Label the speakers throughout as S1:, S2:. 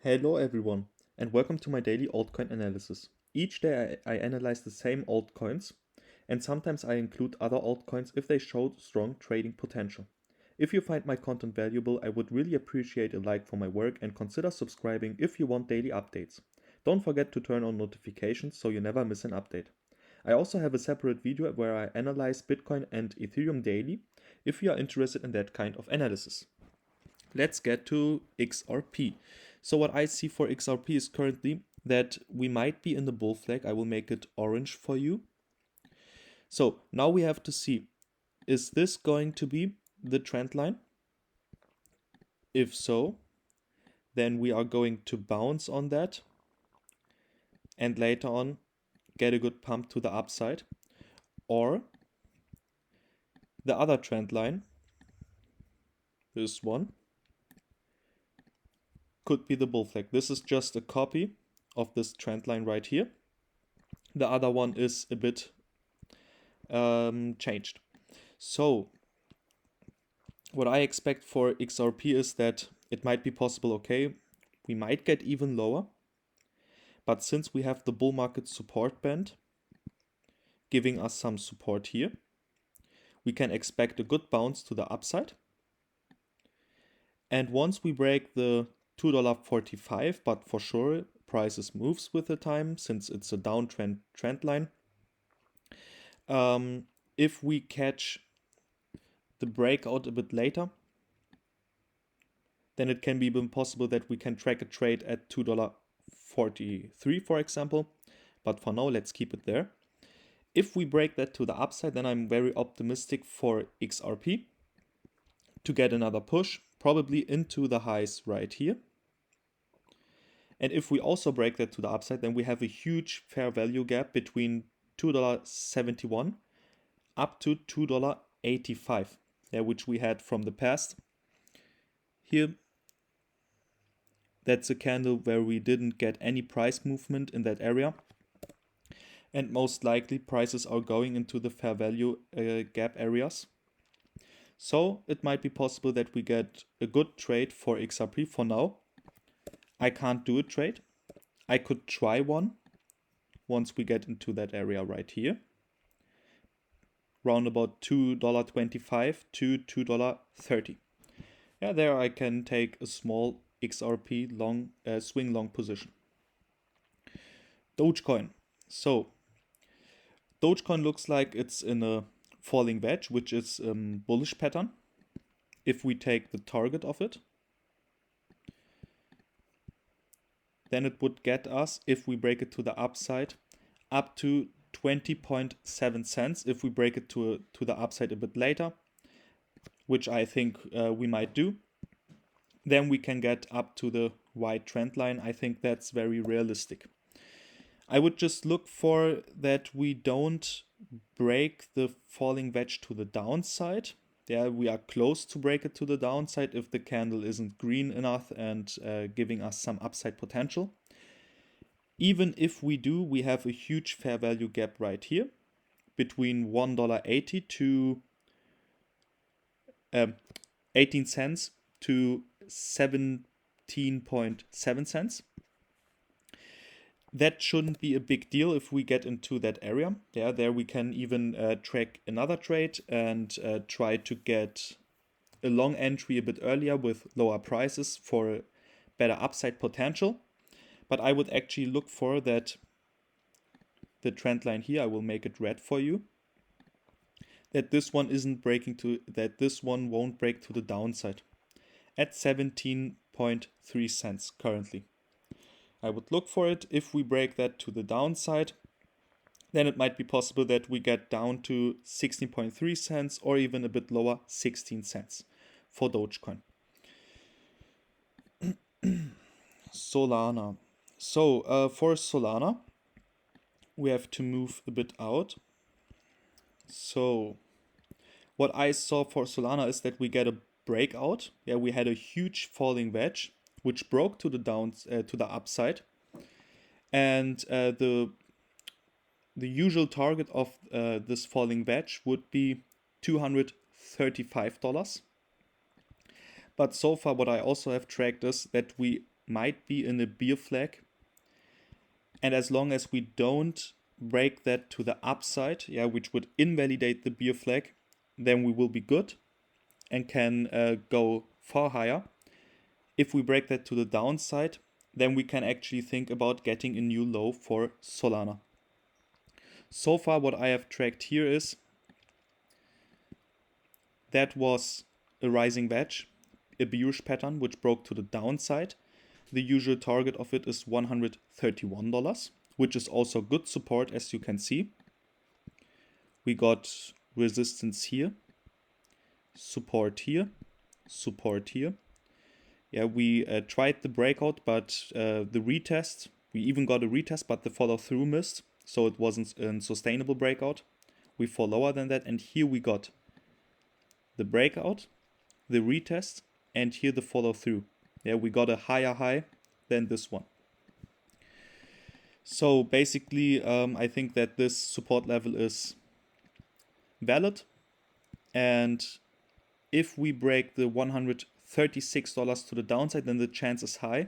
S1: Hello everyone, and welcome to my daily altcoin analysis. Each day I analyze the same altcoins, and sometimes I include other altcoins if they show strong trading potential. If you find my content valuable, I would really appreciate a like for my work and consider subscribing if you want daily updates. Don't forget to turn on notifications so you never miss an update. I also have a separate video where I analyze Bitcoin and Ethereum daily if you are interested in that kind of analysis. Let's get to XRP. So what I see for XRP is currently that we might be in the bull flag. I will make it orange for you. So now we have to see, is this going to be the trend line? If so, then we are going to bounce on that and later on get a good pump to the upside. Or the other trend line, this one, could be the bull flag. This is just a copy of this trend line right here. The other one is a bit changed. So what I expect for XRP is that it might be possible, okay, we might get even lower, but since we have the bull market support band giving us some support here, we can expect a good bounce to the upside. And once we break the $2.45, but for sure prices moves with the time since it's a downtrend trend line. If we catch the breakout a bit later, then it can be even possible that we can track a trade at $2.43, for example. But for now, let's keep it there. If we break that to the upside, then I'm very optimistic for XRP to get another push, probably into the highs right here. And if we also break that to the upside, then we have a huge fair value gap between $2.71 up to $2.85, which we had from the past. Here, that's a candle where we didn't get any price movement in that area. And most likely prices are going into the fair value gap areas. So it might be possible that we get a good trade for XRP for now. I can't do a trade. I could try one once we get into that area right here. Round about $2.25 to $2.30. Yeah, there I can take a small XRP long swing long position. Dogecoin. So Dogecoin looks like it's in a falling wedge, which is a bullish pattern. If we take the target of it, then it would get us, if we break it to the upside, up to 20.7 cents. If we break it to the upside a bit later, which I think we might do, then we can get up to the white trend line. I think that's very realistic. I would just look for that we don't break the falling wedge to the downside. Yeah, we are close to break it to the downside if the candle isn't green enough and giving us some upside potential. Even if we do, we have a huge fair value gap right here between $1.80 to 18 cents to 17.7 cents. That shouldn't be a big deal if we get into that area. Yeah, there we can even track another trade and try to get a long entry a bit earlier with lower prices for better upside potential. But I would actually look for that the trend line here, I will make it red for you, that this one isn't breaking to, that this one won't break to the downside at 17.3 cents currently. I would look for it. If we break that to the downside, then it might be possible that we get down to 16.3 cents or even a bit lower, 16 cents for Dogecoin. Solana. So for Solana, we have to move a bit out. So what I saw for Solana is that we get a breakout. Yeah, we had a huge falling wedge which broke to the to the upside, and the usual target of this falling wedge would be $235. But so far what I also have tracked is that we might be in a bear flag. And as long as we don't break that to the upside, which would invalidate the bear flag, then we will be good and can go far higher. If we break that to the downside, then we can actually think about getting a new low for Solana. So far, what I have tracked here is that was a rising wedge, a bearish pattern which broke to the downside. The usual target of it is $131, which is also good support, as you can see. We got resistance here, support here, support here. We tried the breakout, but the retest, we even got a retest, but the follow through missed, so it wasn't a sustainable breakout. We fall lower than that, and here we got the breakout, the retest, and here the follow through. We got a higher high than this one. So basically, I think that this support level is valid, and if we break the $136 to the downside, then the chance is high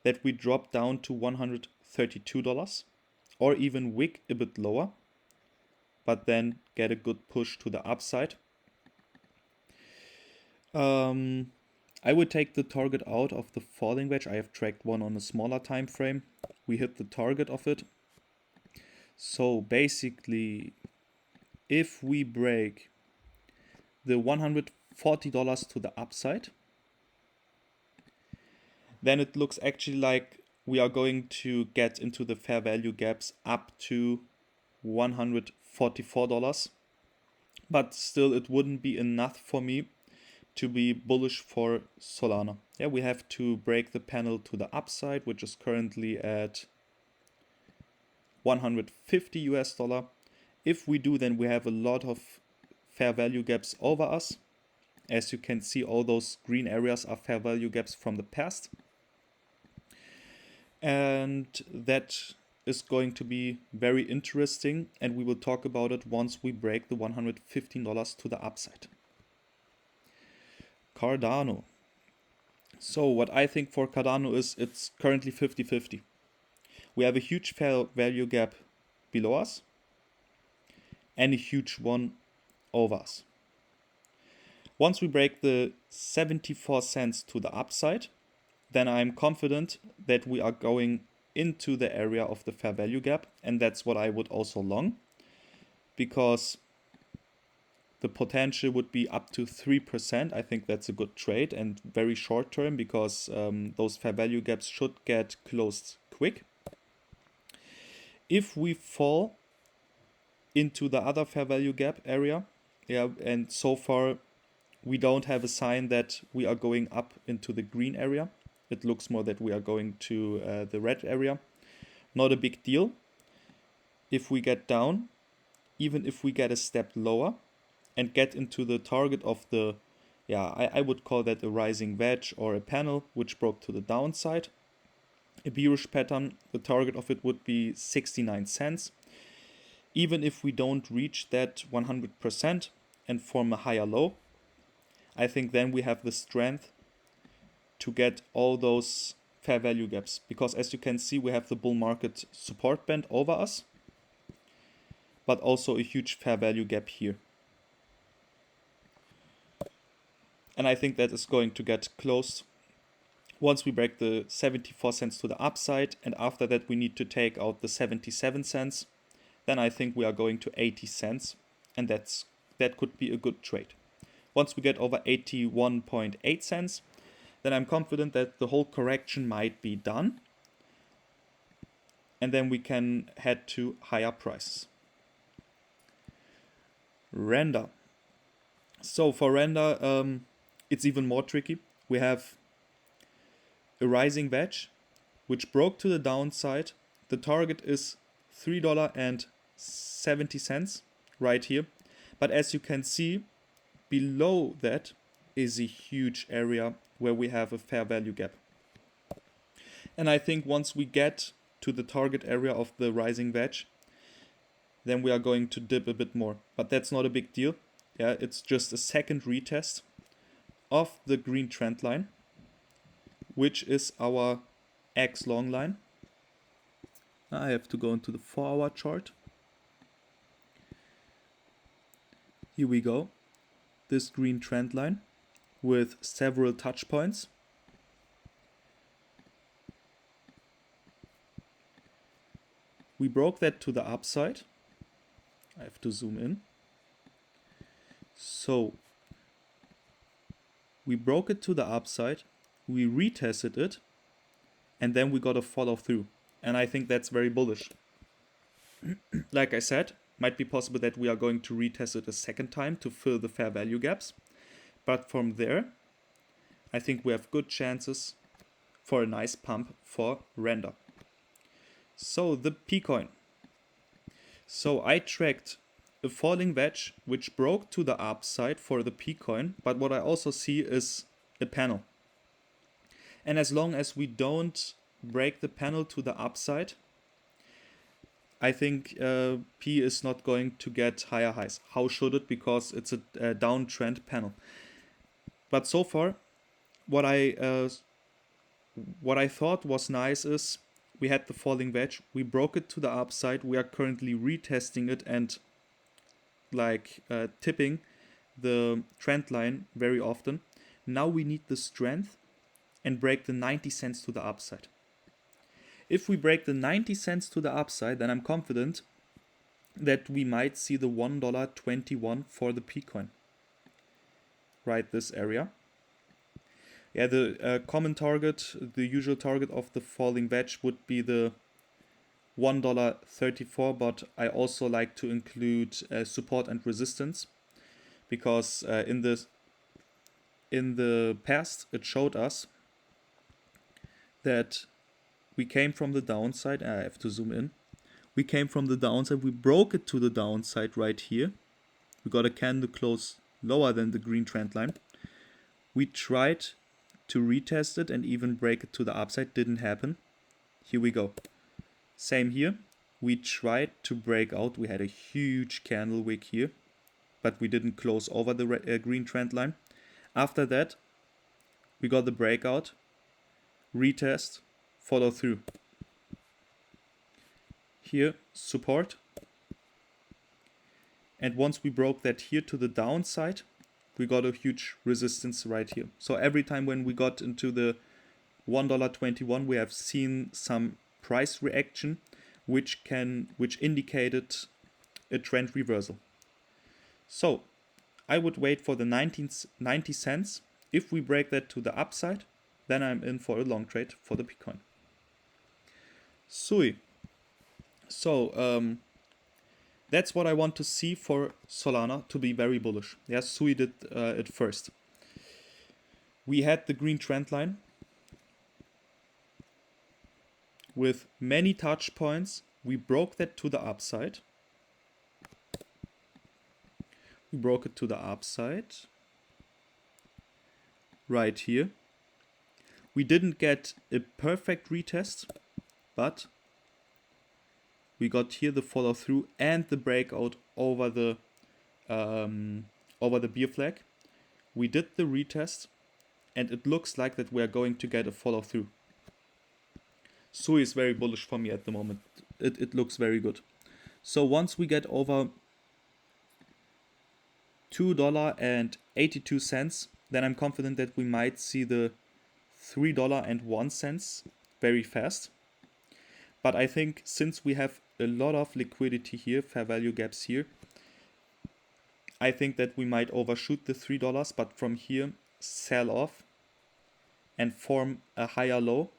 S1: that we drop down to $132 or even wick a bit lower, but then get a good push to the upside. I would take the target out of the falling wedge. I have tracked one on a smaller time frame. We hit the target of it. So basically, if we break the $140 to the upside, then it looks actually like we are going to get into the fair value gaps up to $144. But still, it wouldn't be enough for me to be bullish for Solana. We have to break the panel to the upside, which is currently at $150. If we do, then we have a lot of fair value gaps over us. As you can see, all those green areas are fair value gaps from the past. And that is going to be very interesting, and we will talk about it once we break the $115 to the upside. Cardano. So what I think for Cardano is it's currently 50-50. We have a huge fair value gap below us and a huge one over us. Once we break the 74 cents to the upside, then I'm confident that we are going into the area of the fair value gap, and that's what I would also long, because the potential would be up to 3%. I think that's a good trade and very short term, because those fair value gaps should get closed quick. If we fall into the other fair value gap area, and so far we don't have a sign that we are going up into the green area. It looks more that we are going to the red area. Not a big deal. If we get down, even if we get a step lower and get into the target of the, I would call that a rising wedge or a panel which broke to the downside, a bearish pattern, the target of it would be 69 cents. Even if we don't reach that 100% and form a higher low, I think then we have the strength to get all those fair value gaps, because as you can see, we have the bull market support band over us, but also a huge fair value gap here. And I think that is going to get closed once we break the 74 cents to the upside, and after that we need to take out the 77 cents. Then I think we are going to 80 cents, and that could be a good trade. Once we get over 81.8 cents, then I'm confident that the whole correction might be done, and then we can head to higher prices. Render. So for render, it's even more tricky. We have a rising wedge which broke to the downside. The target is $3.70 right here, but as you can see, below that is a huge area where we have a fair value gap. And I think once we get to the target area of the rising wedge, then we are going to dip a bit more. But that's not a big deal. It's just a second retest of the green trend line. which is our X long line. I have to go into the 4-hour chart. Here we go. This green trend line with several touch points. We broke that to the upside. I have to zoom in. So we broke it to the upside, we retested it, and then we got a follow through. And I think that's very bullish. Like I said, might be possible that we are going to retest it a second time to fill the fair value gaps. But from there, I think we have good chances for a nice pump for render. So the P-Coin. So I tracked a falling wedge which broke to the upside for the P-Coin, but what I also see is a panel. And as long as we don't break the panel to the upside, I think P is not going to get higher highs. How should it? Because it's a downtrend panel. But so far, what I thought was nice is we had the falling wedge, we broke it to the upside, we are currently retesting it and tipping the trend line very often. Now we need the strength and break the 90 cents to the upside. If we break the 90 cents to the upside, then I'm confident that we might see the $1.21 for the P-Coin. Right, this area. Yeah, the common target, the usual target of the falling wedge would be the $1.34, but I also like to include support and resistance, because in the past it showed us that we came from the downside. I have to zoom in. We came from the downside, we broke it to the downside right here. We got a candle close lower than the green trend line. We tried to retest it and even break it to the upside, didn't happen. Here we go. Same here. We tried to break out. We had a huge candle wick here, but we didn't close over the green trend line. After that, we got the breakout, retest, follow through. Here, support. And once we broke that here to the downside, we got a huge resistance right here. So every time when we got into the $1.21, we have seen some price reaction, which indicated a trend reversal. So I would wait for the 90 cents. If we break that to the upside, then I'm in for a long trade for the Bitcoin. SUI. So that's what I want to see for Solana to be very bullish. Yes, SUI did it first. We had the green trend line with many touch points. We broke that to the upside. We broke it to the upside right here. We didn't get a perfect retest, but we got here the follow through and the breakout over the bear flag. We did the retest, and it looks like that we are going to get a follow through. SUI is very bullish for me at the moment. It looks very good. So once we get over $2.82, then I'm confident that we might see the $3.01 very fast. But I think since we have a lot of liquidity here, fair value gaps here, I think that we might overshoot the $3, but from here sell off and form a higher low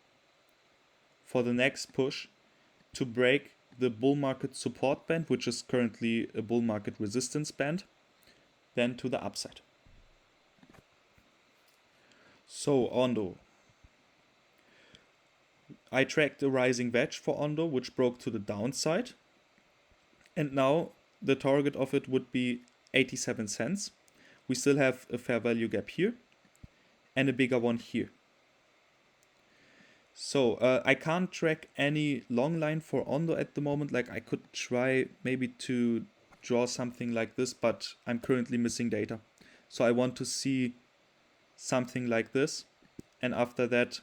S1: for the next push to break the bull market support band, which is currently a bull market resistance band, then to the upside. So Ondo. I tracked a rising wedge for Ondo, which broke to the downside. And now the target of it would be 87 cents. We still have a fair value gap here and a bigger one here. So I can't track any long line for Ondo at the moment. Like I could try maybe to draw something like this, but I'm currently missing data. So I want to see something like this. And after that,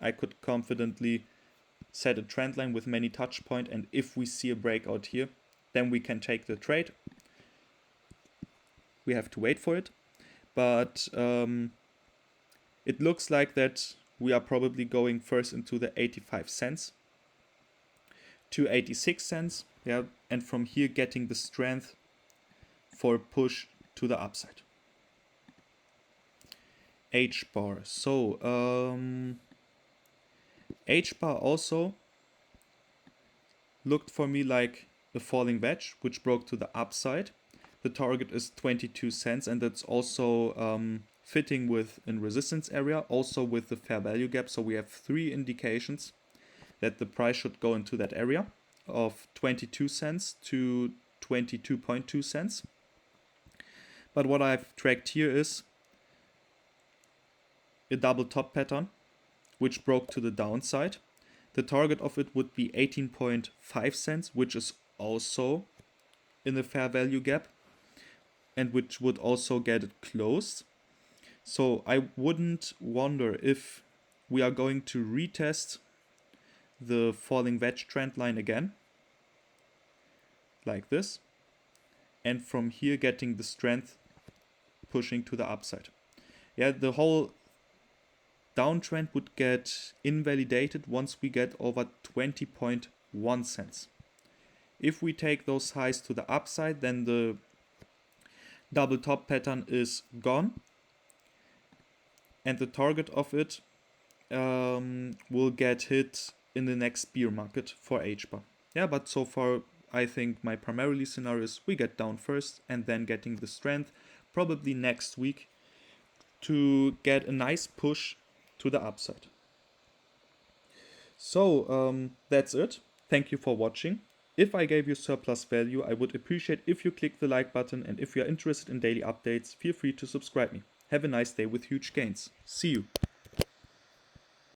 S1: I could confidently set a trend line with many touch point, and if we see a breakout here, then we can take the trade. We have to wait for it, but it looks like that we are probably going first into the 85 cents to 86 cents, yeah, and from here getting the strength for a push to the upside. HBAR. So HBAR also looked for me like a falling wedge, which broke to the upside. The target is 22 cents, and that's also fitting with in resistance area, also with the fair value gap. So we have 3 indications that the price should go into that area of 22 cents to 22.2 cents. But what I've tracked here is a double top pattern, which broke to the downside. The target of it would be 18.5 cents, which is also in the fair value gap, and which would also get it closed. So I wouldn't wonder if we are going to retest the falling wedge trend line again, like this, and from here getting the strength pushing to the upside. Yeah, the whole downtrend would get invalidated once we get over 20.1 cents. If we take those highs to the upside, then the double top pattern is gone, and the target of it will get hit in the next bear market for HBAR. Yeah, but so far I think my primarily scenario is we get down first and then getting the strength probably next week to get a nice push to the upside. So that's it. Thank you for watching. If I gave you surplus value, I would appreciate if you click the like button, and if you are interested in daily updates, feel free to subscribe me. Have a nice day with huge gains. See you.